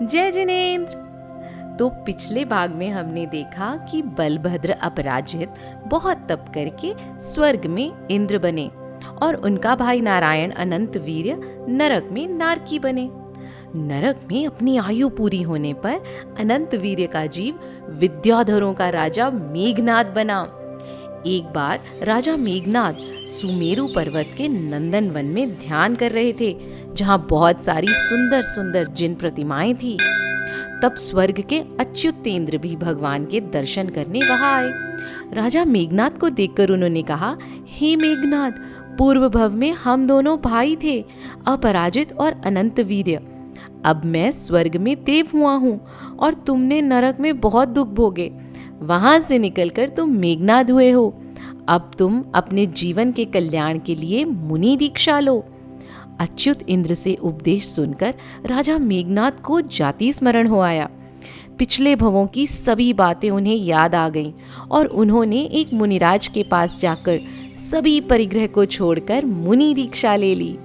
जय जिनेंद्र। तो पिछले भाग में हमने देखा कि बलभद्र अपराजित बहुत तप करके स्वर्ग में इंद्र बने और उनका भाई नारायण अनंत वीर्य नरक में नारकी बने। नरक में अपनी आयु पूरी होने पर अनंत वीर्य का जीव विद्याधरों का राजा मेघनाद बना। एक बार राजा मेघनाद सुमेरु पर्वत के नंदन वन में ध्यान कर रहे थे, जहाँ बहुत सारी सुंदर सुंदर जिन प्रतिमाएं थी। तब स्वर्ग के अच्युतेंद्र भी भगवान के दर्शन करने वहां आए। राजा मेघनाद को देखकर उन्होंने कहा, हे मेघनाद, पूर्व भव में हम दोनों भाई थे, अपराजित और अनंत वीर्य। अब मैं स्वर्ग में देव हुआ हूँ और तुमने नरक में बहुत दुख भोगे। वहां से निकलकर तुम मेघनाद हुए हो। अब तुम अपने जीवन के कल्याण के लिए मुनि दीक्षा लो। अच्युत इंद्र से उपदेश सुनकर राजा मेघनाद को जाति स्मरण हो आया। पिछले भवों की सभी बातें उन्हें याद आ गईं और उन्होंने एक मुनिराज के पास जाकर सभी परिग्रह को छोड़कर मुनि दीक्षा ले ली।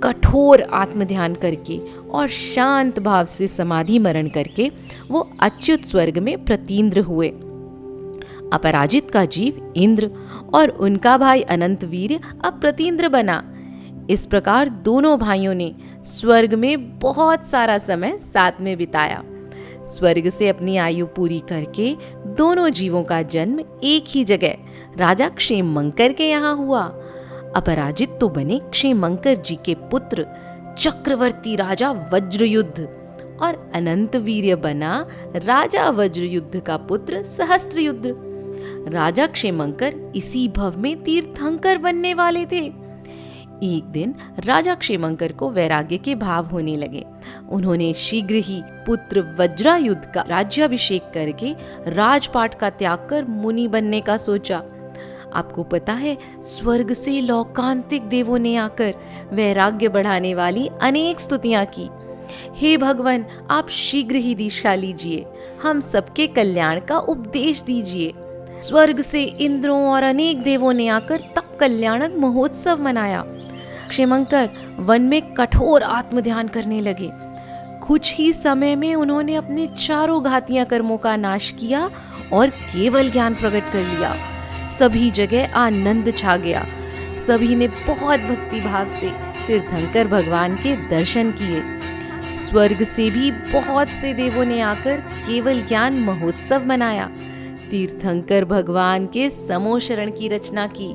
कठोर आत्मध्यान करके और शांत भाव से समाधि मरण करके वो अच्युत स्वर्ग में प्रतीन्द्र हुए। अपराजित का जीव इंद्र और उनका भाई अनंत वीर्य अब प्रतीन्द्र बना। इस प्रकार दोनों भाइयों ने स्वर्ग में बहुत सारा समय साथ में बिताया। स्वर्ग से अपनी आयु पूरी करके दोनों जीवों का जन्म एक ही जगह राजा क्षेमंकर के यहाँ हुआ। अपराजित तो बने क्षेमंकर जी के पुत्र चक्रवर्ती राजा वज्रयुद्ध और अनंत वीर्य बना राजा वज्रयुद्ध का पुत्र सहस्त्रयुद्ध। राजा क्षेमंकर इसी भव में तीर्थंकर बनने वाले थे। एक दिन राजा क्षेमंकर को वैराग्य के भाव होने लगे। उन्होंने शीघ्र ही पुत्र वज्रायुद्ध का राज्याभिषेक करके राजपाट का त्याग कर मुनि बनने का सोचा। आपको पता है, स्वर्ग से लौकांतिक देवों ने आकर वैराग्य बढ़ाने वाली अनेक स्तुतियां की। हे भगवान, आप शीघ्र ही दीक्षा लीजिए, हम सबके कल्याण का उपदेश दीजिए। स्वर्ग से इंद्रों और अनेक देवों ने आकर तप कल्याणक महोत्सव मनाया। क्षेमंकर वन में कठोर आत्मध्यान करने लगे। कुछ ही समय में उन्होंने अपने चारों घातियां कर्मों का नाश किया और केवल ज्ञान प्रकट कर लिया। सभी जगह आनंद छा गया। सभी ने बहुत भक्ति भाव से तीर्थंकर भगवान के दर्शन किए। स्वर्ग से भी बहुत से देवों ने आकर केवल ज्ञान महोत्सव मनाया। तीर्थंकर भगवान के समोशरण की रचना की।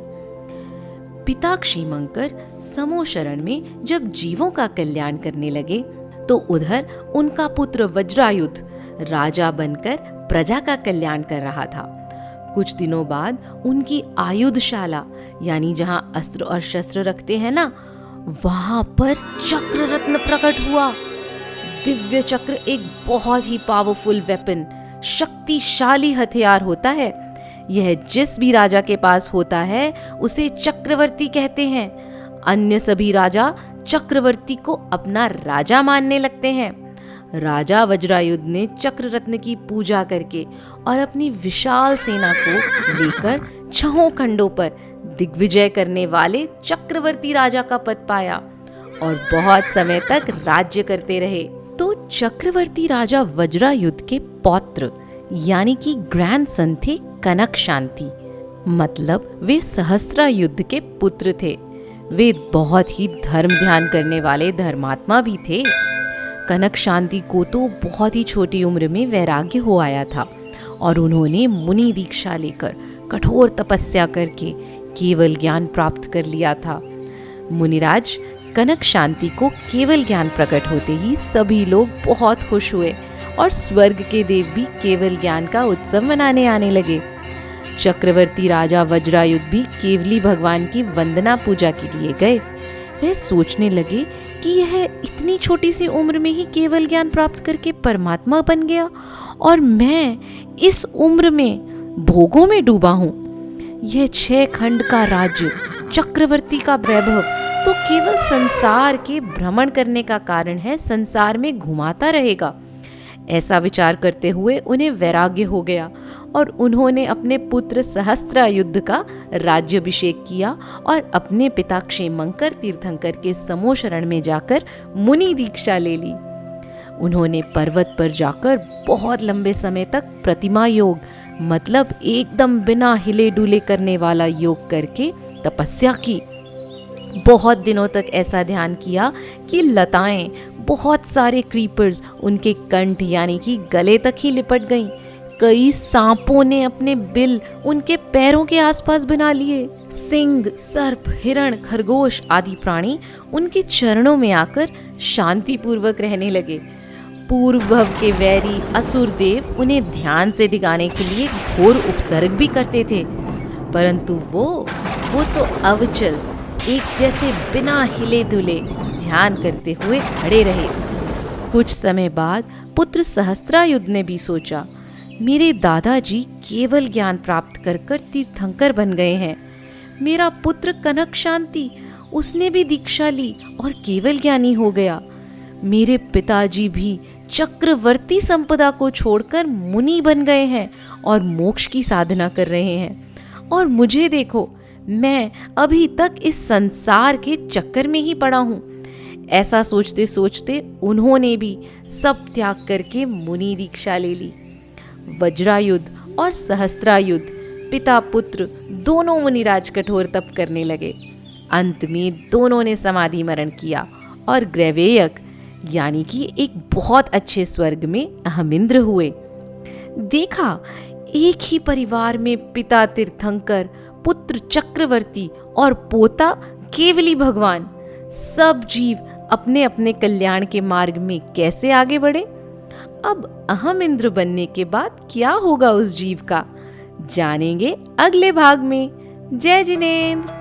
पिता क्षेमंकर समोशरण में जब जीवों का कल्याण करने लगे तो उधर उनका पुत्र वज्रायुद्ध राजा बनकर प्रजा का कल्याण कर रहा था। कुछ दिनों बाद उनकी आयुधशाला यानी जहां अस्त्र और शस्त्र रखते हैं ना, वहां पर चक्र रत्न प्रकट हुआ। दिव्य चक्र एक बहुत ही पावरफुल वेपन, शक्तिशाली हथियार होता है। यह जिस भी राजा के पास होता है उसे चक्रवर्ती कहते हैं। अन्य सभी राजा चक्रवर्ती को अपना राजा मानने लगते हैं। राजा वज्रायुद्ध ने चक्र रत्न की पूजा करके और अपनी विशाल सेना को लेकर 6 खंडों पर दिग्विजय करने वाले चक्रवर्ती राजा का पद पाया और बहुत समय तक राज्य करते रहे। तो चक्रवर्ती राजा वज्रायुद्ध के पौत्र यानी कि ग्रैंडसन थे कनक शांति, मतलब वे सहस्त्रायुद्ध के पुत्र थे। वे बहुत ही धर्म ध्यान करने वाले धर्मात्मा भी थे। कनक शांति को तो बहुत ही छोटी उम्र में वैराग्य हो आया था और उन्होंने मुनि दीक्षा लेकर कठोर तपस्या करके केवल ज्ञान प्राप्त कर लिया था। मुनिराज कनक शांति को केवल ज्ञान प्रकट होते ही सभी लोग बहुत खुश हुए और स्वर्ग के देव भी केवल ज्ञान का उत्सव मनाने आने लगे। चक्रवर्ती राजा वज्रायुद्ध भी केवली भगवान की वंदना पूजा के लिए गए। वे सोचने लगे कि यह इतनी छोटी सी उम्र में ही केवल ज्ञान प्राप्त करके परमात्मा बन गया और मैं इस उम्र में भोगों में डूबा हूँ। यह 6 खंड का राज्य, चक्रवर्ती का वैभव तो केवल संसार के भ्रमण करने का कारण है, संसार में घुमाता रहेगा। ऐसा विचार करते हुए उन्हें वैराग्य हो गया और उन्होंने अपने पुत्र सहस्त्रायुद्ध का राज्याभिषेक किया और अपने पिता क्षेमंकर तीर्थंकर के समोशरण में जाकर मुनि दीक्षा ले ली। उन्होंने पर्वत पर जाकर बहुत लंबे समय तक प्रतिमा योग, मतलब एकदम बिना हिले डुले करने वाला योग करके तपस्या की। बहुत दिनों तक ऐसा ध्यान किया कि लताएं, बहुत सारे क्रीपर्स उनके कंठ यानी कि गले तक ही लिपट गईं। कई सांपों ने अपने बिल उनके पैरों के आसपास बना लिए। सिंह, सर्प, हिरण, खरगोश आदि प्राणी उनके चरणों में आकर शांतिपूर्वक रहने लगे। पूर्व भव के वैरी असुर देव उन्हें ध्यान से डिगाने के लिए घोर उपसर्ग भी करते थे, परंतु वो तो अविचल एक जैसे बिना हिले दुले ध्यान करते हुए खड़े रहे। कुछ समय बाद पुत्र सहस्त्रायुध ने भी सोचा, मेरे दादाजी केवल ज्ञान प्राप्त कर कर तीर्थंकर बन गए हैं। मेरा पुत्र कनक शांति, उसने भी दीक्षा ली और केवल ज्ञानी हो गया। मेरे पिताजी भी चक्रवर्ती संपदा को छोड़कर मुनि बन गए हैं और मोक्ष की साधना कर रहे हैं। और मुझे देखो, मैं अभी तक इस संसार के चक्कर में ही पड़ा हूँ। ऐसा सोचते सोचते उन्होंने भी सब त्याग करके मुनि दीक्षा ले ली। वज्रायुध और सहस्त्रायुध पिता पुत्र दोनों मुनिराज कठोर तप करने लगे। अंत में दोनों ने समाधि मरण किया और ग्रैवेयक यानी कि एक बहुत अच्छे स्वर्ग में अहमिंद्र हुए। देखा, एक ही परिवार में पिता तीर्थंकर, पुत्र चक्रवर्ती और पोता केवली भगवान, सब जीव अपने अपने कल्याण के मार्ग में कैसे आगे बढ़े। अब अहम इंद्र बनने के बाद क्या होगा उस जीव का, जानेंगे अगले भाग में। जय जिनेंद्र।